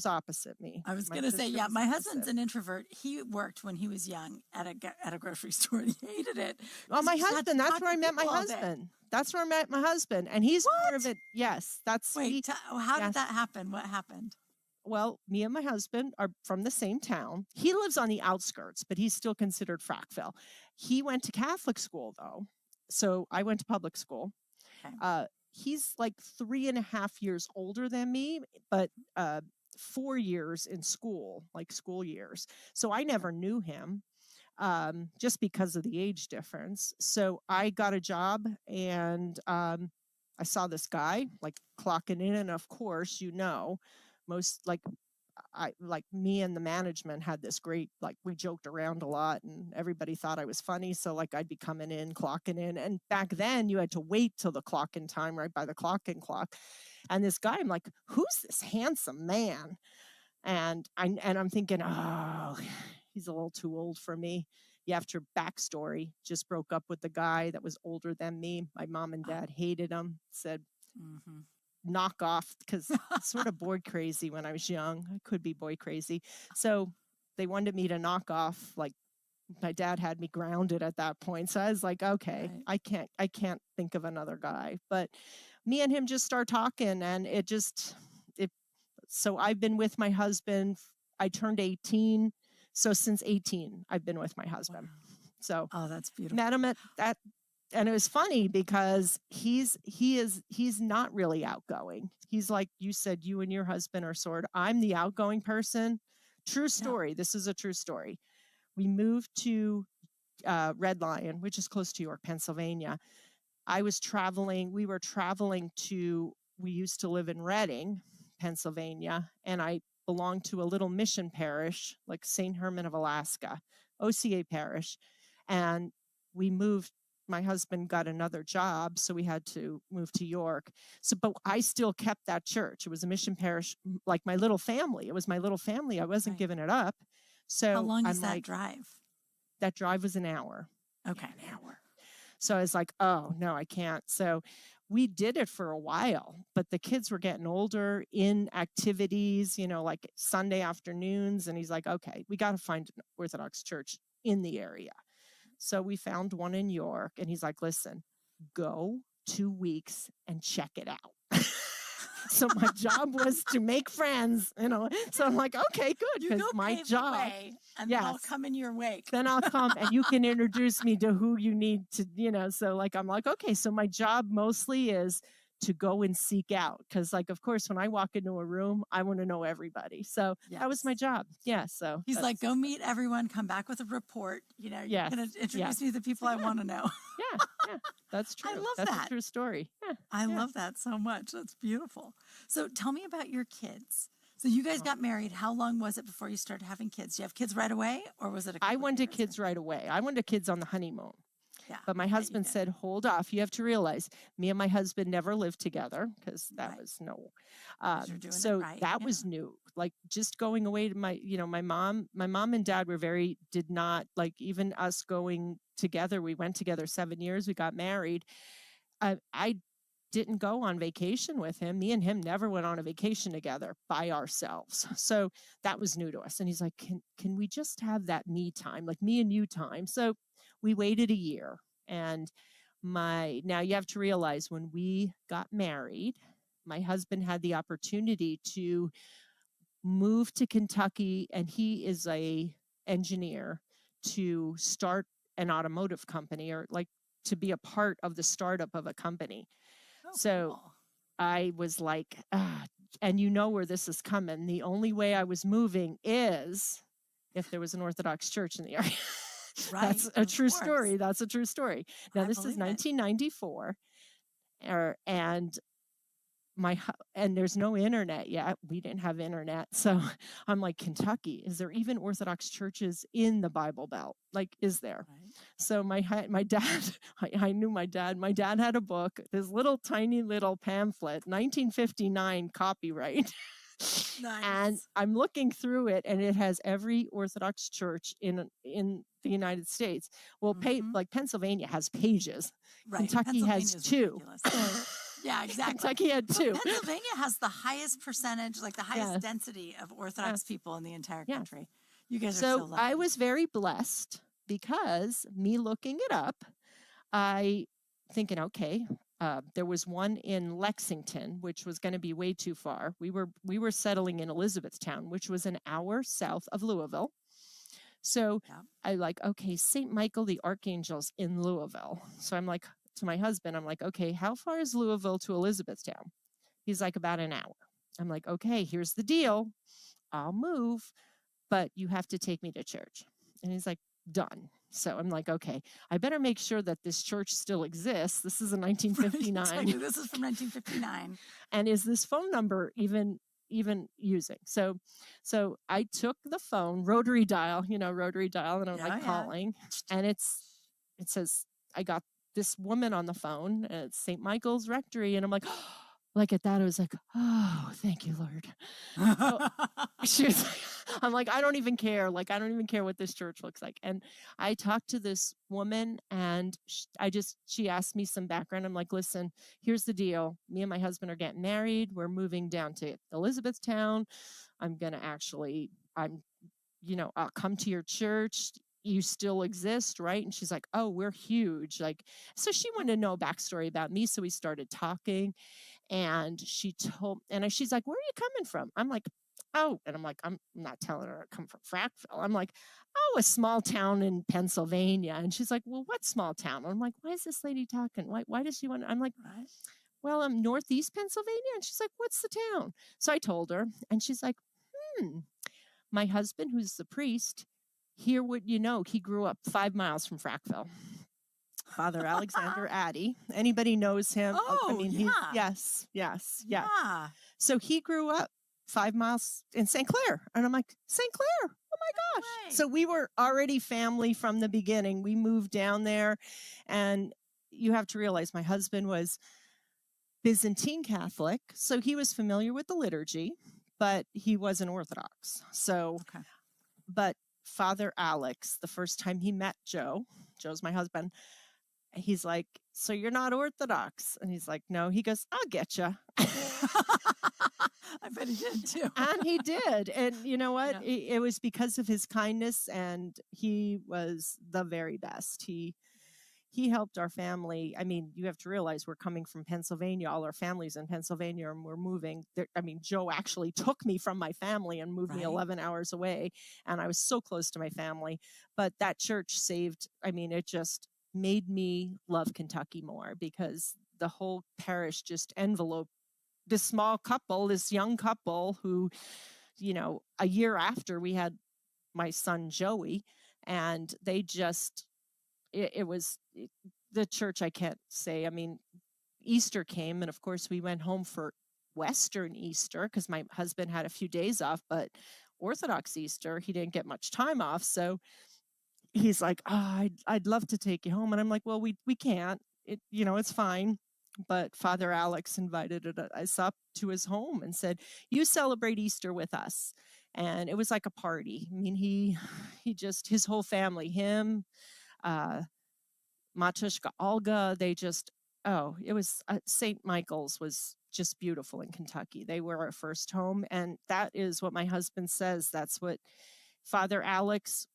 opposite me.
I was going to say, yeah, my husband's an introvert. He worked when he was young at a grocery store, and he hated it.
Well, my husband, that's where I met my husband. That's where I met my husband. And he's part of it. Yes.
Wait, how did that happen? What happened?
Well, me and my husband are from the same town. He lives on the outskirts, but he's still considered Frackville. He went to Catholic school, though. So I went to public school. Okay. He's like 3.5 years older than me, but 4 years in school, like school years. So I never knew him, just because of the age difference. So I got a job, and I saw this guy like clocking in, and of course, me and the management had this great, like, we joked around a lot, and everybody thought I was funny. So like, I'd be coming in, clocking in, and back then you had to wait till the clock in time, right by the clock. And this guy, I'm like, who's this handsome man? And I'm thinking, oh, he's a little too old for me. Yeah, after backstory, just broke up with the guy that was older than me. My mom and dad hated him, said, knock off, because I sort of boy crazy when I was young. I could be boy crazy. So they wanted me to knock off. Like, my dad had me grounded at that point. So I was like, okay, right. I can't think of another guy. But me and him just start talking, and so I've been with my husband. I turned 18. So since 18, I've been with my husband. Wow. So
that's beautiful.
Met him at that. And it was funny because he's not really outgoing. He's like you said, you and your husband are I'm the outgoing person. True story. Yeah. This is a true story. We moved to Red Lion, which is close to York, Pennsylvania. We were traveling we used to live in Reading, Pennsylvania, and I belonged to a little mission parish, like St. Herman of Alaska, OCA parish. And we moved. My husband got another job, so we had to move to York. But I still kept that church. It was a mission parish, like my little family. It was my little family. I wasn't giving it up. So
how long is that drive?
That drive was an hour.
Okay.
Yeah, an hour. So I was like, oh, no, I can't. So we did it for a while, but the kids were getting older, in activities, like Sunday afternoons. And he's like, okay, we got to find an Orthodox church in the area. So we found one in York, and he's like, listen, go 2 weeks and check it out. So my job was to make friends, So I'm like, okay, good.
Because
my job.
The way, and then I'll come in your wake.
Then I'll come, and you can introduce me to who you need to, So like, I'm like, okay. So my job mostly is to go and seek out. Because, like, of course, when I walk into a room, I want to know everybody. So that was my job. Yeah. So
he's like, go meet everyone, come back with a report. You know, you're going to introduce me to the people I want to know.
Yeah, that's true.
I love
that's
that.
a true story. Yeah,
I love that so much. That's beautiful. So tell me about your kids. So you guys got married. How long was it before you started having kids? Did you have kids right away, or was it
I wanted kids right away. I wanted kids on the honeymoon.
Yeah,
but my husband said, hold off. You have to realize me and my husband never lived together because that was no. So that was new. Like just going away to my mom and dad were did not like even us going together. We went together 7 years. We got married. I didn't go on vacation with him. Me and him never went on a vacation together by ourselves. So that was new to us. And he's like, can we just have that me time, like me and you time? So we waited a year. And now you have to realize when we got married, my husband had the opportunity to move to Kentucky, and he is a engineer, to start an automotive company or like to be a part of the startup of a company. So cool. I was like, and you know where this is coming. The only way I was moving is if there was an Orthodox church in the area. Right. That's a true story. That's a true story. Now, this is 1994. And there's no internet yet. We didn't have internet. So I'm like, Kentucky, is there even Orthodox churches in the Bible Belt? Like, is there? Right. So my dad, I knew my dad. My dad had a book, this little tiny little pamphlet, 1959 copyright. Nice. And I'm looking through it, and it has every Orthodox church in the United States. Well, like Pennsylvania has pages. Right. Kentucky has 2. Yeah, exactly. Kentucky had 2.
Pennsylvania has the highest percentage, like the highest density of Orthodox people in the entire country. You guys are so lucky.
I was very blessed because me looking it up, I thinking, okay, there was one in Lexington, which was going to be way too far. We were settling in Elizabethtown, which was an hour south of Louisville. So I like, okay, St. Michael the Archangel's in Louisville. So I'm like, to my husband, I'm like, okay, how far is Louisville to Elizabethtown? He's like, about an hour. I'm like, okay, here's the deal. I'll move, but you have to take me to church. And he's like, done. So I'm like, okay, I better make sure that this church still exists. This is in 1959.
Exactly. This is from 1959.
And is this phone number even using? So I took the phone, rotary dial, and I'm calling, and it says, I got this woman on the phone at St. Michael's Rectory. And I'm like, like at that, I was like, oh, thank you, Lord. So I'm like, I don't even care. Like, I don't even care what this church looks like. And I talked to this woman, and she asked me some background. I'm like, listen, here's the deal. Me and my husband are getting married. We're moving down to Elizabethtown. I'll come to your church. You still exist, right? And she's like, oh, we're huge. Like, so she wanted to know a backstory about me. So we started talking, and she's like, where are you coming from? I'm like, oh, and I'm like, I'm not telling her I come from Frackville. I'm like, oh, a small town in Pennsylvania. And she's like, well, what small town? And I'm like, why is this lady talking? Why does she want to? I'm like, well, I'm northeast Pennsylvania. And she's like, what's the town? So I told her, and she's like, my husband, who's the priest, here, he grew up 5 miles from Frackville. Father Alexander Addy. Anybody knows him?
Oh,
yes. Yeah. So he grew up 5 miles in St. Clair. And I'm like, St. Clair? Oh my gosh. Right. So we were already family from the beginning. We moved down there, and you have to realize my husband was Byzantine Catholic. So he was familiar with the liturgy, but he wasn't Orthodox. So, but Father Alex, the first time he met Joe's my husband, he's like, so you're not Orthodox? And he's like, no. He goes, I'll get you.
I bet he did too.
And he did. And you know what? Yeah. It was because of his kindness, and he was the very best. He helped our family. I mean, you have to realize we're coming from Pennsylvania. All our families in Pennsylvania, and we're moving. Joe actually took me from my family and moved me 11 hours away. And I was so close to my family. But that church it just made me love Kentucky more, because the whole parish just enveloped this small couple, this young couple who, you know, a year after we had my son Joey, and they just, the church, I can't say, I mean, Easter came, and of course we went home for Western Easter because my husband had a few days off, but Orthodox Easter, he didn't get much time off. So he's like, oh, I'd love to take you home. And I'm like, well, we can't, you know, it's fine. But Father Alex invited us up to his home and said, you celebrate Easter with us. And it was like a party. I mean, he just, his whole family, him, Matushka Olga, they just, it was, St. Michael's was just beautiful in Kentucky. They were our first home. And that is what my husband says. That's what Father Alex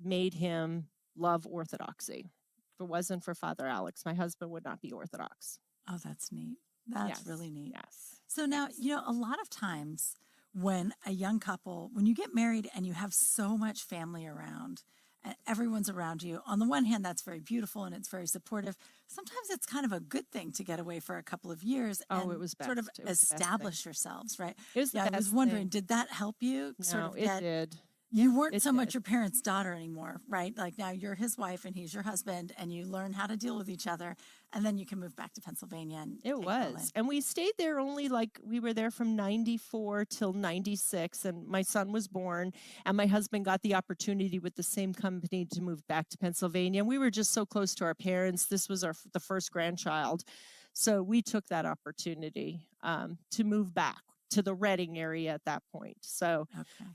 made him love Orthodoxy. If it wasn't for Father Alex, my husband would not be Orthodox.
Oh, that's neat. That's really neat.
Yes.
So now, you know, a lot of times when a young couple, when you get married and you have so much family around, and everyone's around you, on the one hand, that's very beautiful and it's very supportive. Sometimes it's kind of a good thing to get away for a couple of years and
it was best.
sort of
It was
establish yourselves, right?
It was the
I
best
was wondering,
thing.
did that help you?
No, it did.
You weren't
It
so much
did.
your parents' daughter anymore, right? Like now you're his wife and he's your husband, and you learn how to deal with each other, and then you can move back to Pennsylvania. And
It was.
Berlin.
And we stayed there only we were there from 94 till 96, and my son was born, and my husband got the opportunity with the same company to move back to Pennsylvania. And we were just so close to our parents. This was the first grandchild. So we took that opportunity to move back to the Reading area at that point. So,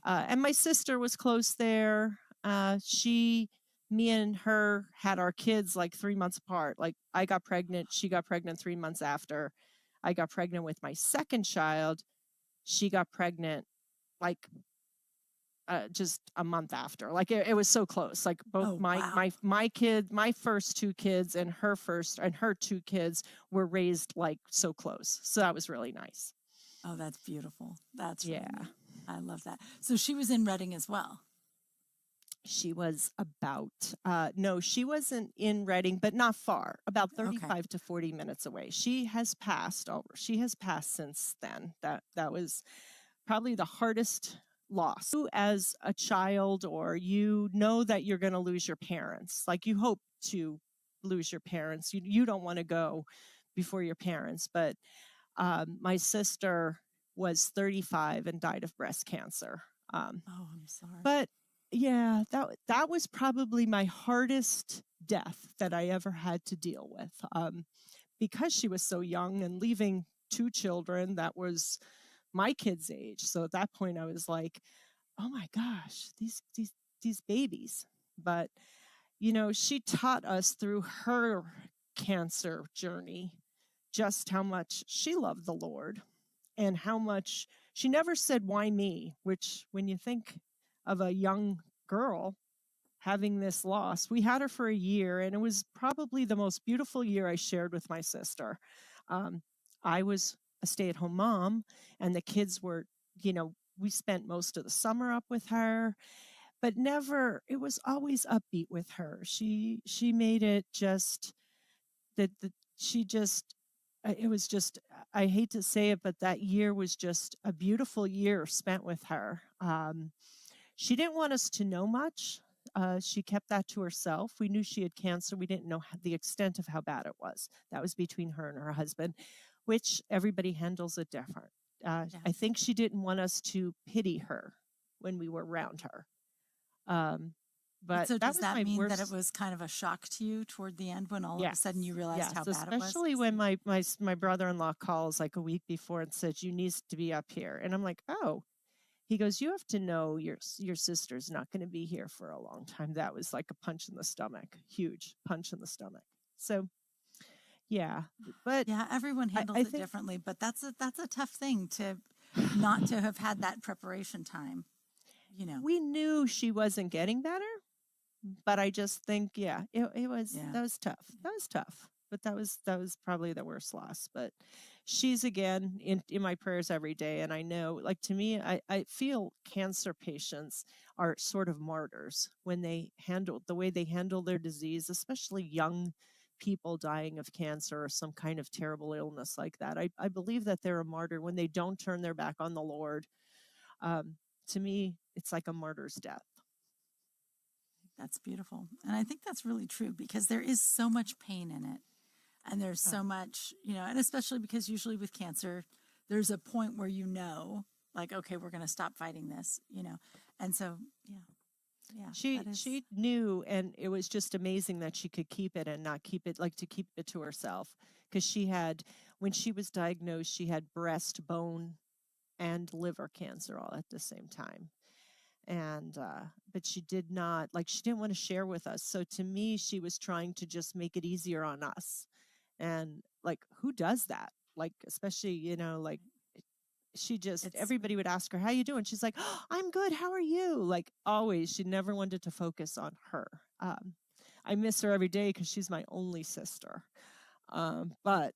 and my sister was close there. Me and her had our kids like 3 months apart. Like I got pregnant. She got pregnant 3 months after. I got pregnant with my second child. She got pregnant like just a month after. Like it was so close. Like both my kid, my first two kids and her two kids were raised like so close. So that was really nice.
Oh, that's beautiful. That's really neat. I love that. So she was in Reading as well.
She was no, she wasn't in Reading, but not far, about 35 to 40 minutes away. She has passed since then. That was probably the hardest loss. As a child, or you know that you're going to lose your parents, like you hope to lose your parents. You don't want to go before your parents, but my sister was 35 and died of breast cancer.
I'm sorry.
But yeah, that was probably my hardest death that I ever had to deal with, because she was so young and leaving two children that was my kid's age. So at that point I was like, oh my gosh, these babies. But, you know, she taught us through her cancer journey just how much she loved the Lord and how much she never said, why me? Which when you think of a young girl having this loss, we had her for a year, and it was probably the most beautiful year I shared with my sister. I was a stay-at-home mom, and the kids were, you know, we spent most of the summer up with her, but it was always upbeat with her. She made it just it was just, I hate to say it, but that year was just a beautiful year spent with her. She didn't want us to know much. She kept that to herself. We knew she had cancer. We didn't know the extent of how bad it was. That was between her and her husband, which everybody handles it different. I think she didn't want us to pity her when we were around her. But
so does that mean
worst...
that it was kind of a shock to you toward the end when all of a sudden you realized how bad it was?
Especially when my brother-in-law calls like a week before and says, you need to be up here. And I'm like, oh. He goes, you have to know your sister's not going to be here for a long time. That was like a punch in the stomach, huge punch in the stomach. So, yeah. But
yeah, everyone handles it differently, but that's a tough thing to not to have had that preparation time. You know,
we knew she wasn't getting better, but I just think, that was tough. That was tough. But that was probably the worst loss. But she's again in my prayers every day. And I know, like, to me, I feel cancer patients are sort of martyrs when the way they handle their disease, especially young people dying of cancer or some kind of terrible illness like that. I believe that they're a martyr when they don't turn their back on the Lord. To me, it's like a martyr's death.
That's beautiful. And I think that's really true because there is so much pain in it. And there's so much, and especially because usually with cancer, there's a point where like, okay, we're going to stop fighting this, And so, yeah.
She knew, and it was just amazing that she could keep it and not keep it, like to keep it to herself. Because when she was diagnosed, she had breast, bone, and liver cancer all at the same time. And but she did not, like, she didn't want to share with us. So to me, she was trying to just make it easier on us. And like, who does that? Like, especially, like, everybody would ask her, how you doing? She's like, oh, I'm good. How are you? Like, always, she never wanted to focus on her. I miss her every day because she's my only sister. But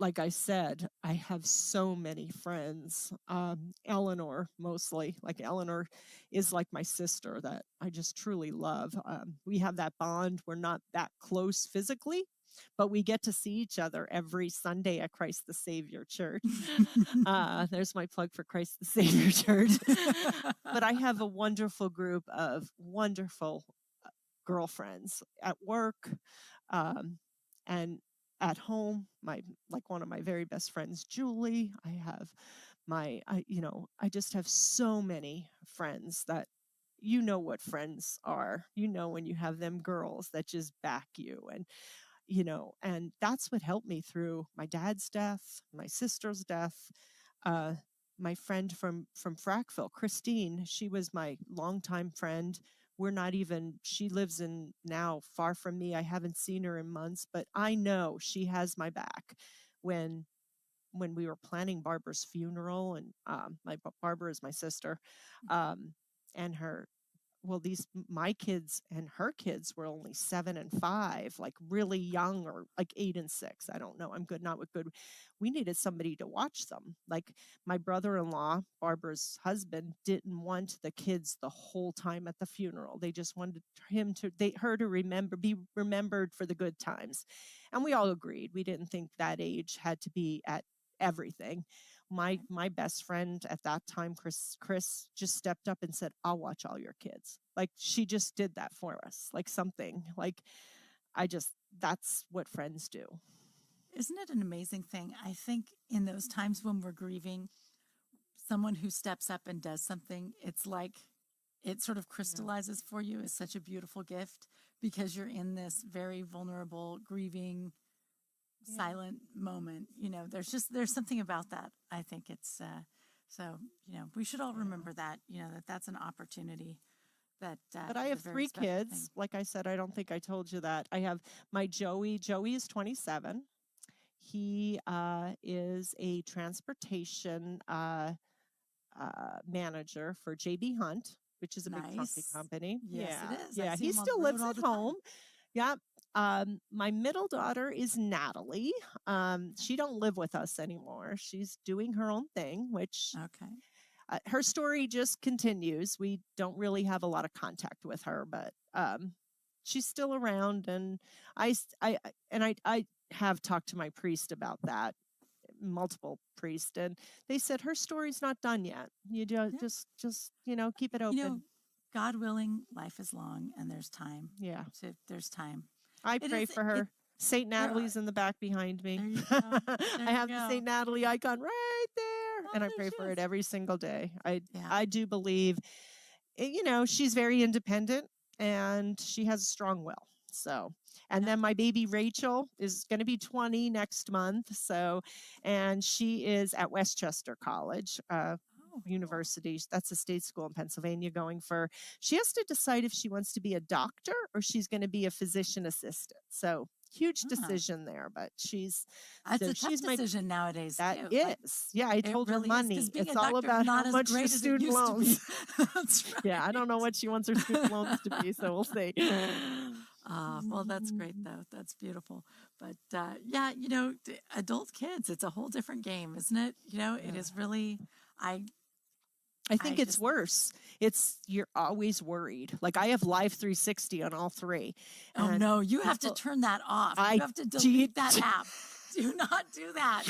like I said, I have so many friends. Eleanor, mostly. Like, Eleanor is like my sister that I just truly love. We have that bond. We're not that close physically, but we get to see each other every Sunday at Christ the Savior Church. There's my plug for Christ the Savior Church. But I have a wonderful group of wonderful girlfriends at work, and at home. One of my very best friends, Julie. I have I just have so many friends that, what friends are. When you have them girls that just back you, and that's what helped me through my dad's death, my sister's death. My friend from Frackville, Christine, she was my longtime friend. She lives now far from me. I haven't seen her in months, but I know she has my back. When we were planning Barbara's funeral, and Barbara is my sister, and my kids and her kids were only 7 and 5, like really young, or like 8 and 6. I don't know. I'm not good. We needed somebody to watch them. Like, my brother-in-law, Barbara's husband, didn't want the kids the whole time at the funeral. They just wanted her to be remembered for the good times. And we all agreed. We didn't think that age had to be at everything. My best friend at that time, Chris just stepped up and said, I'll watch all your kids. Like, she just did that for us. Like, something like, that's what friends do.
Isn't it an amazing thing? I think in those times when we're grieving, someone who steps up and does something, it's like it sort of crystallizes for you as such a beautiful gift, because you're in this very vulnerable, grieving, silent moment. There's something about that. I think it's we should all remember that, that's an opportunity. But
I have 3 kids. Like I said, I don't think I told you that. I have my Joey. Joey is 27. He is a transportation manager for JB Hunt, which is a big trucking company.
Yes, it is.
Yeah, he still lives at home. Yeah. My middle daughter is Natalie. She don't live with us anymore. She's doing her own thing, which her story just continues. We don't really have a lot of contact with her, but she's still around. And I have talked to my priest about that, multiple priests, and they said her story's not done yet. You just keep it open.
God willing, life is long, and there's time.
Yeah,
there's time.
I pray for her. Saint Natalie's in the back behind me. I have the Saint Natalie icon right there, and I pray for it every single day. I do believe, she's very independent and she has a strong will. So, and then my baby Rachel is going to be 20 next month. So, and she is at Westchester College. University. That's a state school in Pennsylvania. She has to decide if she wants to be a doctor or she's going to be a physician assistant. So huge decision there, but she's
a tough decision nowadays.
That is, I told her money. It's all about how much the student loans.
That's right.
Yeah, I don't know what she wants her student loans to be, so we'll see.
Well, that's great though. That's beautiful. But adult kids, it's a whole different game, isn't it? It is really.
I think it's worse. You're always worried. Like I have Live 360 on all three.
Oh no, you have to turn that off. You have to delete that app. Do not do that.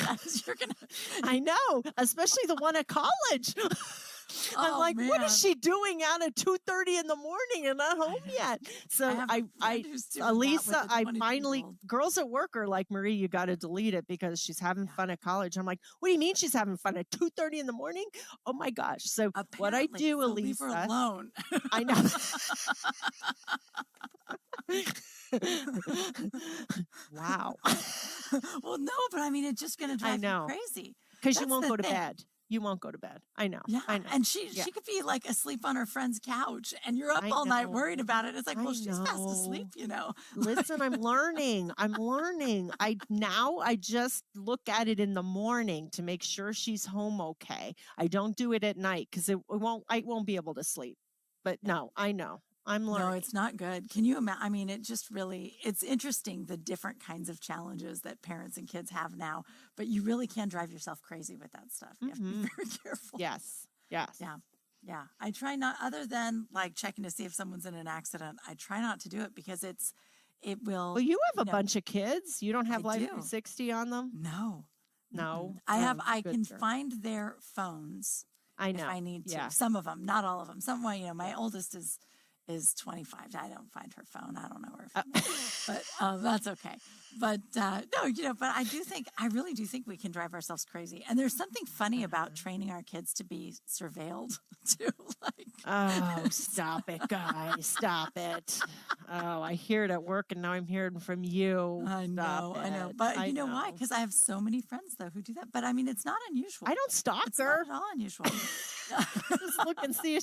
You're gonna.
I know, especially the one at college. I'm like,
man.
What is she doing out at 2:30 in the morning and not home yet? So Elisa, I finally, girls at work are like, Marie, you got to delete it because she's having fun at college. I'm like, what do you mean she's having fun at 2:30 in the morning? Oh my gosh. So
apparently,
what I do, Elisa,
leave her alone.
I know. Wow.
Well, no, but I mean, it's just going to drive you crazy.
Because you won't go to bed. You won't go to bed. I know.
Yeah.
I know.
And she could be like asleep on her friend's couch and you're up all night worried about it. It's like, well, she's fast asleep, you know.
Listen, I'm learning. I just look at it in the morning to make sure she's home okay. I don't do it at night because I won't be able to sleep. But no, I know. I'm learning.
No, it's not good. Can you imagine? I mean, it's interesting the different kinds of challenges that parents and kids have now, but you really can drive yourself crazy with that stuff. You have to be very careful.
Yes.
Yeah. I try not, other than like checking to see if someone's in an accident, I try not to do it because it will.
Well, you have a bunch of kids. You don't have Life 360 on them?
No.
I
can find their phones.
I know.
If I need to. Some of them, not all of them. Some, my oldest is 25. I don't find her phone. I don't know her phone. But that's okay. But no, but I really do think we can drive ourselves crazy. And there's something funny about training our kids to be surveilled too.
Oh, stop it, guys. Stop it. Oh, I hear it at work and now I'm hearing from you.
I know. But you know why? Because I have so many friends though who do that. But I mean, it's not unusual.
I don't stalk
it's
her.
It's not at all unusual.
Just look and see.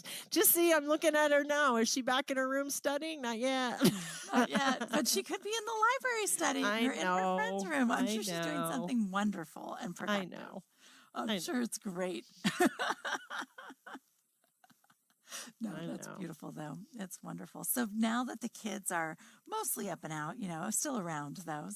I'm looking at her now. Is she back in her room studying? Not yet.
Not yet. But she could be in the library studying. In her friend's room. I'm sure she's doing something wonderful and productive.
I know.
I'm sure it's great. No, that's beautiful though. It's wonderful. So now that the kids are mostly up and out, still around though,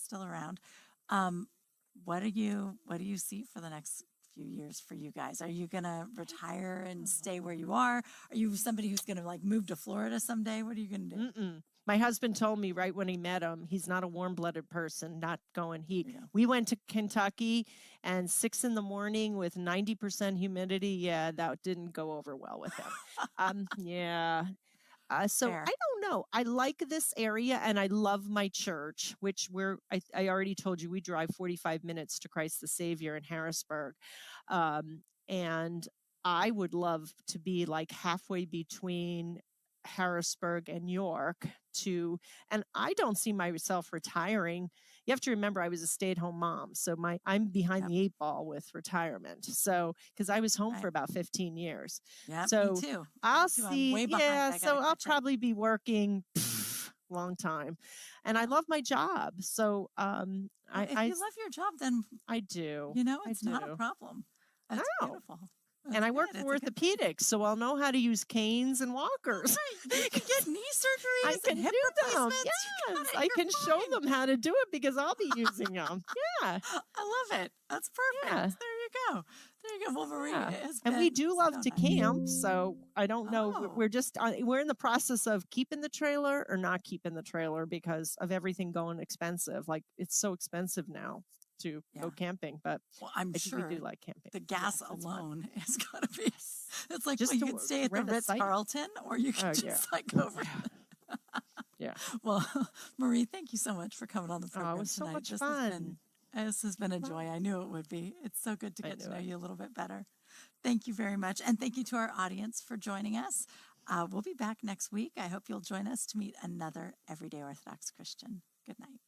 what do you see for the next few years for you guys? Are you going to retire and stay where you are? Are you somebody who's going to like move to Florida someday? What are you going to do?
Mm-mm. My husband told me right when he met him, he's not a warm-blooded person, not going. We went to Kentucky and 6 a.m. with 90% humidity. Yeah, that didn't go over well with him. So fair. I don't know. I like this area and I love my church, which I already told you, we drive 45 minutes to Christ the Savior in Harrisburg. And I would love to be like halfway between Harrisburg and York and I don't see myself retiring. You have to remember I was a stay-at-home mom, so I'm behind the 8 ball with retirement. So because I was home for about 15 years.
Yeah,
so
me too.
I'll see. Yeah, so I'll probably be working long time, and I love my job. So
if you love your job, then
I do.
It's not a problem. That's beautiful.
And I work for orthopedics, so I'll know how to use canes and walkers.
You can get knee surgeries.
I can
hip
do them. Yes, I can show them how to do it because I'll be using them. Yeah,
I love it. That's perfect. Yeah. There you go. Well, Marie,
and we do love to camp, so I don't know. We're in the process of keeping the trailer or not keeping the trailer because of everything going expensive. Like it's so expensive now to go camping, but
I'm sure
we do like camping.
The gas alone is gotta be. It's like you could stay at the Ritz-Carlton, or you could go over.
Yeah.
Well, Marie, thank you so much for coming on the program
it was
tonight.
So much fun.
This has been a joy. I knew it would be. It's so good to get to know you a little bit better. Thank you very much, and thank you to our audience for joining us. We'll be back next week. I hope you'll join us to meet another Everyday Orthodox Christian. Good night.